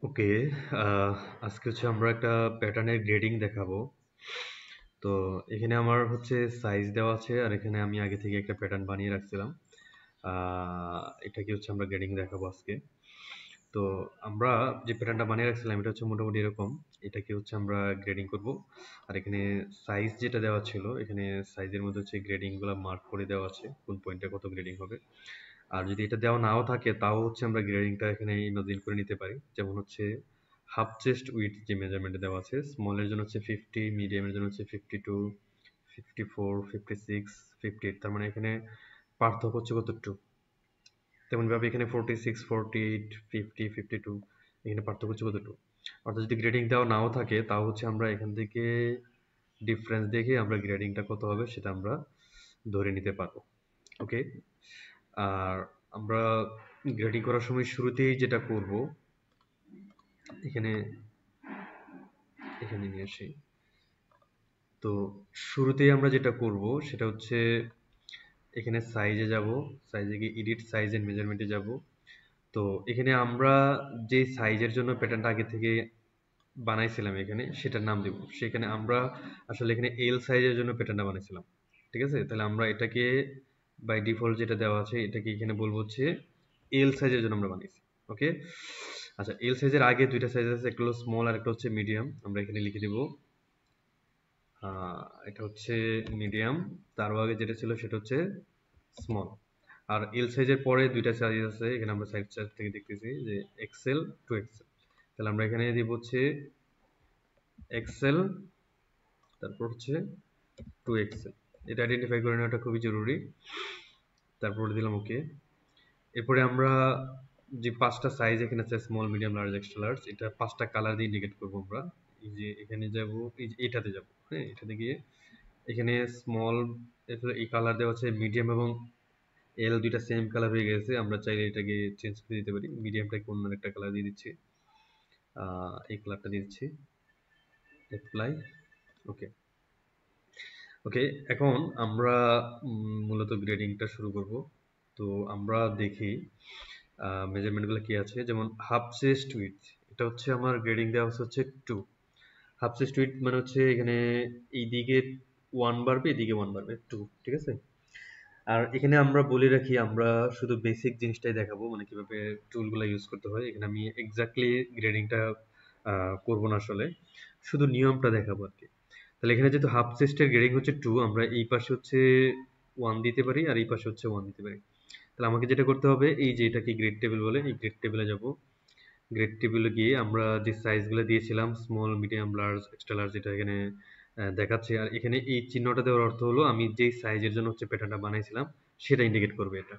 ওকে, আজকে হচ্ছে আমরা একটা প্যাটার্নের গ্রেডিং দেখাবো। তো এখানে আমার হচ্ছে সাইজ দেওয়া আছে, আর এখানে আমি আগে থেকে একটা প্যাটার্ন বানিয়ে রাখছিলাম। এটাকে হচ্ছে আমরা গ্রেডিং দেখাবো আজকে। তো আমরা যে প্যাটার্নটা বানিয়ে রাখছিলাম এটা হচ্ছে মোটামুটি এরকম। এটাকে হচ্ছে আমরা গ্রেডিং করব। আর এখানে সাইজ যেটা দেওয়া ছিল, এখানে সাইজের মধ্যে হচ্ছে গ্রেডিংগুলো মার্ক করে দেওয়া আছে, কোন পয়েন্টে কত গ্রেডিং হবে। আর যদি এটা দেওয়া নাও থাকে তাও হচ্ছে আমরা গ্রেডিংটা এখানে ইমাজিন করে নিতে পারি। যেমন হচ্ছে হাফ চেস্ট উইথ যে মেজারমেন্টে দেওয়া আছে, স্মলের জন্য হচ্ছে 50, মিডিয়ামের জন্য হচ্ছে 52, 54, 56, 58। তার মানে এখানে পার্থক্য হচ্ছে কতটুকু। তেমনভাবে এখানে 46, 48, 50, 52, এখানে পার্থক্য হচ্ছে কতটুকু। অর্থাৎ যদি গ্রেডিং দেওয়া নাও থাকে তাও হচ্ছে আমরা এখান থেকে ডিফারেন্স দেখে আমরা গ্রেডিংটা কত হবে সেটা আমরা ধরে নিতে পারবো। ওকে, আর আমরা গ্রেডিং করার সময় শুরুতেই যেটা করব, এখানে এখানে নিয়ে আসি। তো শুরুতেই আমরা যেটা করব সেটা হচ্ছে এখানে সাইজে যাব, সাইজে গিয়ে এডিট সাইজ এন্ড মেজারমেন্টে যাব। তো এখানে আমরা যে সাইজের জন্য প্যাটার্নটা আগে থেকে বানাইছিলাম এখানে সেটার নাম দেব। সেখানে আমরা আসলে এখানে এল সাইজের জন্য প্যাটার্নটা বানাইছিলাম। ঠিক আছে, তাহলে আমরা এটাকে বাই ডিফল্ট যেটা দেওয়া আছে এটাকে এখানে বলবো হচ্ছে এল সাইজের জন্য আমরা বানিয়েছি। ওকে, আচ্ছা, এল সাইজের আগে দুইটা সাইজ আছে, একটা হলো স্মল আর একটা হচ্ছে মিডিয়াম। আমরা এখানে লিখে দিব এটা হচ্ছে মিডিয়াম, তার আগে যেটা ছিল সেটা হচ্ছে স্মল। আর এল সাইজের পরে দুইটা সাইজ আছে, এখানে আমরা সাইড চার্ট থেকে দেখতেছি যে এক্সেল টু এক্সেল। তাহলে আমরা এখানে দিব হচ্ছে এক্সেল, তারপর হচ্ছে টু এক্সেল। এটা আইডেন্টিফাই করে নেওয়াটা খুবই জরুরি। তারপরে দিলাম ওকে। এরপরে আমরা যে পাঁচটা সাইজ এখানে আছে, small, medium, large, extra large, এটা পাঁচটা কালার দিয়ে ইন্ডিকেট করবো আমরা। এই যে এখানে যাব, এই যে এটাতে যাব, হ্যাঁ, এটাতে গিয়ে এখানে স্মল, এরপরে এই কালার দেওয়া আছে, মিডিয়াম এবং এল দুইটা সেম কালার হয়ে গেছে। আমরা চাইলে এটাকে চেঞ্জ করে দিতে পারি, মিডিয়ামটাকে অন্য একটা কালার দিয়ে দিচ্ছি, এই কালারটা দিয়ে দিচ্ছি, অ্যাপ্লাই, ওকে। ওকে, এখন আমরা মূলত গ্রেডিংটা শুরু করব। তো আমরা দেখি মেজারমেন্টগুলো কি আছে। যেমন হাফ চেস্ট উইথ, এটা হচ্ছে আমার গ্রেডিং দেওয়া হচ্ছে 2। হাফ চেস্ট উইথ মানে হচ্ছে এখানে এইদিকে 1 বাড়বে, এদিকে 1 বাড়বে, 2। ঠিক আছে, আর এখানে আমরা বলে রাখি আমরা শুধু বেসিক জিনিসটাই দেখাবো, মানে কিভাবে টুলগুলো ইউজ করতে হয়। এখানে আমি এক্স্যাক্টলি গ্রেডিংটা করব না আসলে, শুধু নিয়মটা দেখাবো আর কি। তাহলে এখানে যেহেতু হাফ চেস্টের গ্রেডিং হচ্ছে 2, আমরা এই পাশে হচ্ছে 1 দিতে পারি আর এই পাশে হচ্ছে 1 দিতে পারি। তাহলে আমাকে যেটা করতে হবে, এই যে এটাকে গ্রেড টেবিল বলে, এই গ্রেড টেবিলে যাব। গ্রেড টেবিলে গিয়ে আমরা যে সাইজগুলো দিয়েছিলাম, small, medium, large, extra large, এটা এখানে দেখাচ্ছে। আর এখানে এই চিহ্নটা দেওয়ার অর্থ হলো আমি যেই সাইজের জন্য হচ্ছে প্যাটার্নটা বানাইছিলাম সেটা ইন্ডিকেট করবে এটা।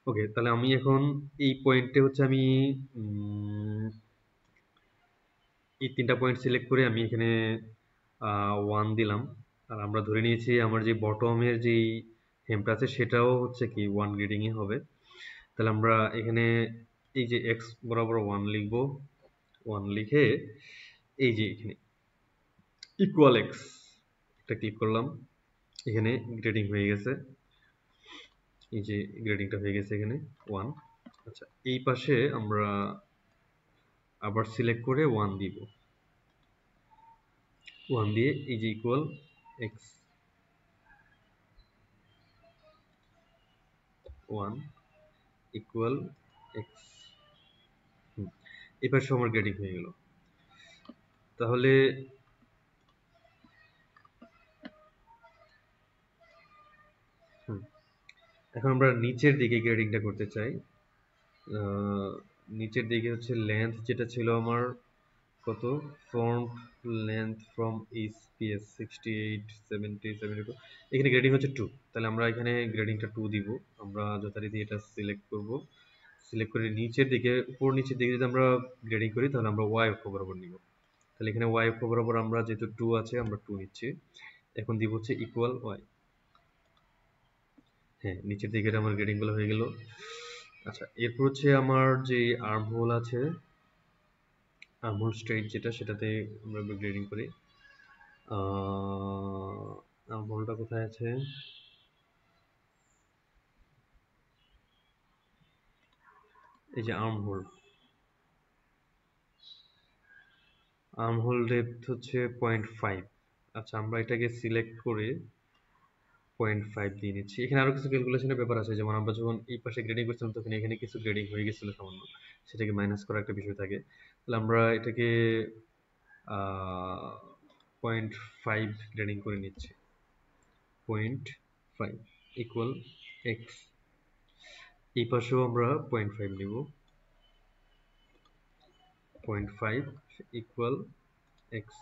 ওকে, তাহলে আমি এখন এই পয়েন্টে হচ্ছে আমি এই তিনটা পয়েন্ট সিলেক্ট করে আমি এখানে 1 দিলাম। আর আমরা ধরে নিয়েছি আমার যে বটমের যেই হেমটা আছে সেটাও হচ্ছে কি 1 গ্রেডিংই হবে। তাহলে আমরা এখানে এই যে এক্স বরাবর 1 লিখবো, 1 লিখে এই যে এখানে ইকুয়াল এক্স এটা ক্লিক করলাম। এখানে গ্রেডিং হয়ে গেছে, এই যে গ্রেডিংটা হয়ে গেছে এখানে 1। আচ্ছা, এই পাশে আমরা আবার সিলেক্ট করে 1 দিব, 1 দিয়ে এই যে ইকুয়াল এক্স 1 ইকুয়াল এক্স। এই পাশে আমার গ্রেডিং হয়ে গেল। তাহলে এখন আমরা নিচের দিকে গ্রেডিংটা করতে চাই। নিচের দিকে হচ্ছে লেন্থ যেটা ছিল আমার কত, ফ্রন্ট লেন্থ ফ্রম এইচপিএস 68, 70, 72, এখানে গ্রেডিং হচ্ছে 2। তাহলে আমরা এখানে গ্রেডিংটা 2 দিব। আমরা যথারীতি এটা সিলেক্ট করব, সিলেক্ট করে নিচের দিকে, উপর নিচের দিকে যদি আমরা গ্রেডিং করি তাহলে আমরা ওয়াই অক্ষ বরাবর নিব। তাহলে এখানে ওয়াই অক্ষ বরাবর আমরা যেহেতু 2 আছে আমরা 2 নিচ্ছি। এখন দিব হচ্ছে ইকুয়াল ওয়াই। হ্যাঁ, নিচের দিকে আমার গ্রেডিং গুলো হয়ে গেল। আচ্ছা, এরপর হচ্ছে আমার যে আর্ম হোল আছে, আর্ম হোল স্ট্রেট যেটা, সেটাতে আমরা গ্রেডিং করি। আর্ম হোলটা কোথায় আছে, এই যে আর্ম হোল, আর্মহোল ডেপথ হচ্ছে 0.5। আচ্ছা, আমরা এটাকে সিলেক্ট করে 0.5 দিয়ে নিচ্ছি। এখানে আরো কিছু ক্যালকুলেশনের ব্যাপার আছে, যেমন আমরা যখন এই পাশে গ্রেডিং করছিলাম তখন এখানে কিছু গ্রেডিং হয়ে গেছিল সামান্য, সেটাকে মাইনাস করার একটা বিষয় থাকে। তাহলে আমরা এটাকে 0.5 গ্রেডিং করে নিচ্ছি। 0.5 ইকুয়াল এক্স। এই পাশেও আমরা 0.5 নিব। 0.5 ইকুয়াল এক্স।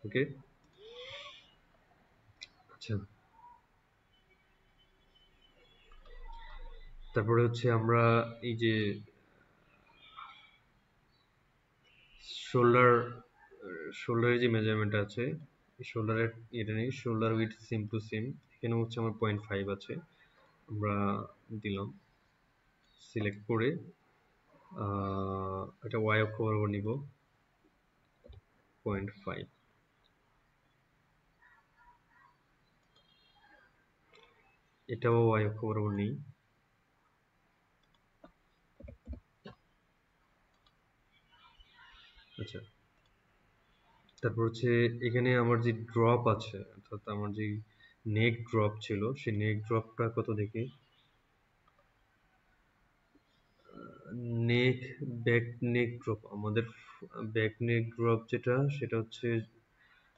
ওকে, আচ্ছা। তারপরে হচ্ছে আমরা এই যে শোল্ডার শোল্ডারের যে মেজারমেন্ট আছে, শোল্ডারের এটা নেই, শোল্ডার উইথ সিম টু সিম, এখানে হচ্ছে আমার 0.5 আছে। আমরা দিলাম, সিলেক্ট করে এটা ওয়াই অক্ষ বরাবর নিব 0.5। এটাও ওয়াই অক্ষ বরাবর নেই। আচ্ছা, তারপর হচ্ছে এখানে আমার যে ড্রপ আছে, অর্থাৎ আমার যে নেক ড্রপ ছিল, সেই নেক ড্রপটা কত দেখি। নেক, ব্যাক নেক ড্রপ, আমাদের ব্যাক নেক ড্রপ যেটা, সেটা হচ্ছে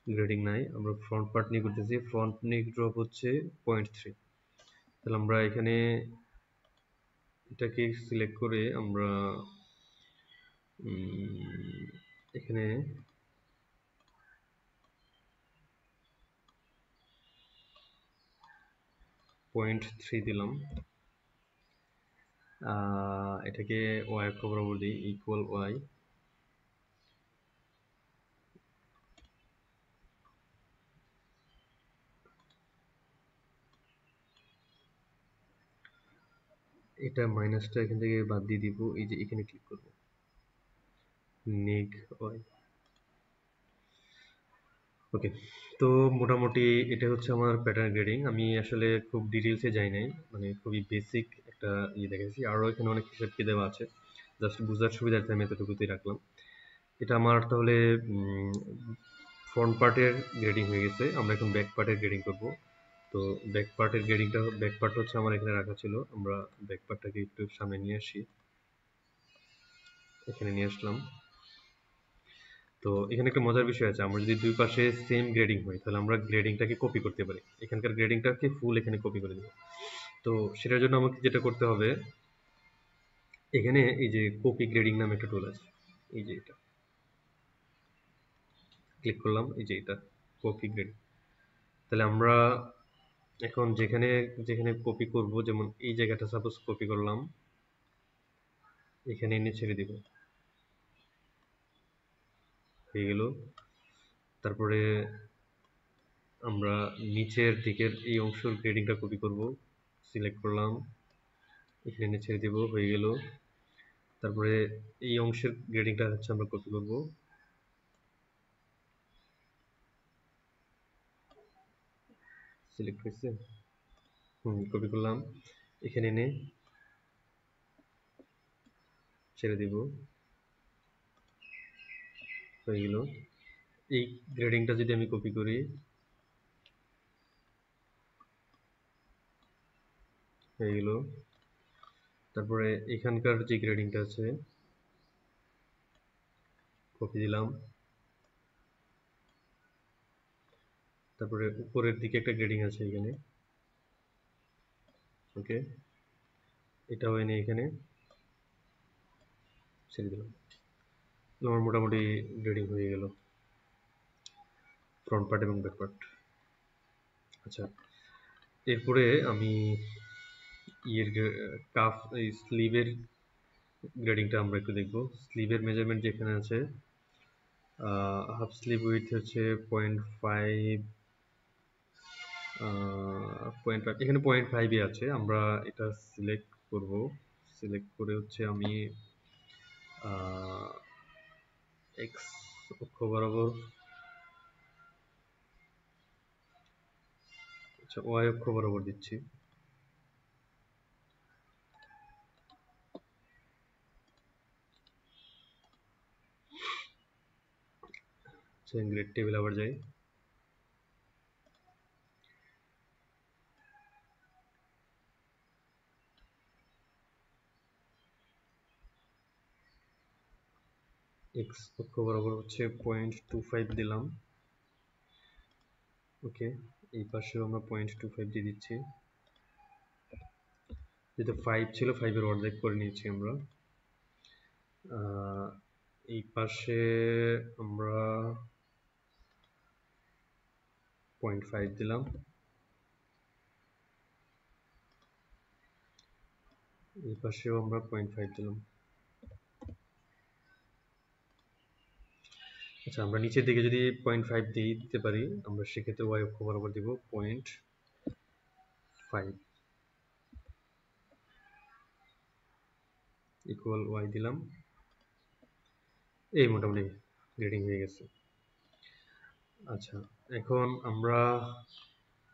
গ্রেডিং নাই, আমরা ফ্রন্ট পার্ট নিয়ে করতেছি। ফ্রন্ট নেক ড্রপ হচ্ছে 0.3। তাহলে আমরা এখানে এটাকে সিলেক্ট করে আমরা এখানে 0.3 দিলাম। এটাকে ওয়াই অক্ষ বরাবর দিই, ইকুয়াল ওয়াই। এটা মাইনাসটা এখান থেকে বাদ দিয়ে দিব, এই যে এখানে ক্লিক করব, নেগ ওয়াই। ওকে, তো মোটামুটি এটা হচ্ছে আমার প্যাটার্ন গ্রেডিং। আমি আসলে খুব ডিটেলসে যাই নাই, মানে খুবই বেসিক একটা দেখেছি। আরও এখানে অনেক হিসাব কি দেওয়া আছে, জাস্ট বোঝার সুবিধার্থে আমি এতটুকুতেই রাখলাম। এটা আমার তাহলে ফ্রন্ট পার্টের গ্রেডিং হয়ে গেছে। আমরা এখন ব্যাক পার্টের গ্রেডিং করব। তো ব্যাক পার্টের গ্রেডিংটা, ব্যাক পার্ট হচ্ছে আমার এখানে রাখা ছিল, আমরা ব্যাক পার্টটাকে একটু সামনে নিয়ে আসি। এখানে নিয়ে আসলাম। তো এখানে একটা মজার বিষয় আছে, আমরা যদি দুই পাশে সেম গ্রেডিং হয় তাহলে আমরা গ্রেডিংটাকে কপি করতে পারি। এখানকার গ্রেডিংটাকে ফুল এখানে কপি করে দেব। তো সেটার জন্য আমাকে যেটা করতে হবে, এখানে এই যে কপি গ্রেডিং নামে একটা টুল আছে, এই যে এটা ক্লিক করলাম, এই যে এটা কপি গ্রেডিং। তাহলে আমরা এখন যেখানে যেখানে কপি করব, যেমন এই জায়গাটা সাপোজ কপি করলাম, এখানে এনে ছেড়ে দিব, হয়ে গেল। তারপরে আমরা নিচের দিকের এই অংশের গ্রেডিংটা কপি করব, সিলেক্ট করলাম, এখানে এনে ছেড়ে দিব, হয়ে গেল। তারপরে এই অংশের গ্রেডিংটা হচ্ছে আমরা কপি করব, সিলেক্ট হয়েছে, কপি করলাম, এখানে এনে ছেড়ে দিব, হয়ে গেল। এই গ্রেডিংটা যদি আমি কপি করি, হয়ে গেল। তারপরে এখানকার যে গ্রেডিংটা আছে, কপি দিলাম। তারপরে উপরের দিকে একটা গ্রেডিং আছে এখানে, ওকে, এটাও এনে এখানে ছেড়ে দিলাম। আমার মোটামুটি গ্রেডিং হয়ে গেল ফ্রন্ট পার্ট এবং ব্যাক পার্ট। আচ্ছা, এরপরে আমি ইয়ের কাফ, এই স্লিভের গ্রেডিংটা আমরা একটু দেখব। স্লিভের মেজারমেন্ট যেখানে আছে, হাফ স্লিভ উইথ হচ্ছে 0.5, 0.5, এখানে 0.5 আছে। আমরা এটা সিলেক্ট করব, সিলেক্ট করে হচ্ছে আমি এক্স অক্ষ বরাবর, আচ্ছা ওয়াই অক্ষ বরাবর দিচ্ছি। গ্রেড টেবিল আবার যাই, এক্স অক্ষ বরাবর হচ্ছে 0.25 দিলাম। ওকে, এই পাশেও আমরা 0.25 দিয়ে দিচ্ছি। যেহেতু 5 ছিল, 5 এর অর্ধেক করে নিয়েছি আমরা। এই পাশে আমরা 0.5 দিলাম, এই পাশেও আমরা 0.5 দিলাম। আচ্ছা, আমরা নিচের দিকে যদি 0.5 দিতে পারি, আমরা সেক্ষেত্রে y অক্ষ বরাবর দিব 0.5 ইকুয়াল y দিলাম। এই মোটামুটি গ্রেডিং হয়ে গেছে। আচ্ছা, এখন আমরা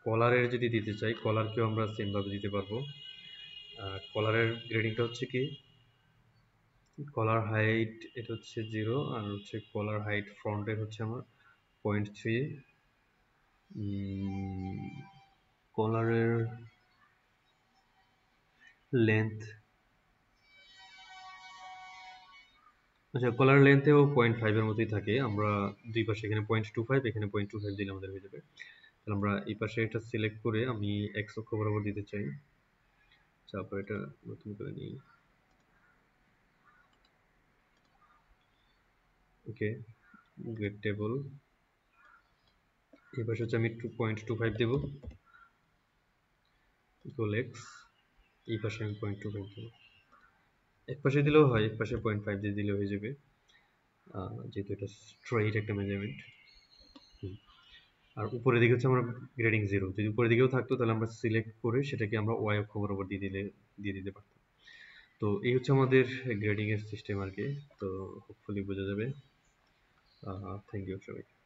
কলারের যদি দিতে চাই, কলারকেও আমরা সেম ভাবে দিতে পারবো। কলারের গ্রেডিংটা হচ্ছে কি, কলার হাইট এটা হচ্ছে 0, আর হচ্ছে কলার হাইট ফ্রন্টের হচ্ছে আমার 0.3, কলারের লেন্থ, আচ্ছা কলার লেন্থেও 0.5 এর মতোই থাকে। আমরা দুই পাশে এখানে 0.25, এখানে 0.25 দিলে আমাদের হয়ে যাবে। তাহলে আমরা এই পাশে এটা সিলেক্ট করে আমি x অক্ষ বরাবর দিতে চাই। তারপর এটা নতুন করে নিই। ওকে, গ্রেড টেবল, এই পাশে হচ্ছে আমি 2.25 দেব ইকুয়াল x, এই পাশে আমি 0.25 দেব। এক পাশে দিলেও হয়, এক পাশে 0.5 দিয়ে দিলেও হয়ে যাবে, যেহেতু এটা স্ট্রেইট একটা মেজারমেন্ট। আর উপরের দিকে হচ্ছে আমরা গ্রেডিং 0, যদি উপরের দিকেও থাকতো তাহলে আমরা সিলেক্ট করে সেটাকে আমরা y অক্ষ বরাবর দিয়ে দিতে পারতাম। তো এই হচ্ছে আমাদের গ্রেডিং এর সিস্টেম আর কি। তো হোপফুলি বোঝা যাবে। থ্যাংক ইউ সবাই।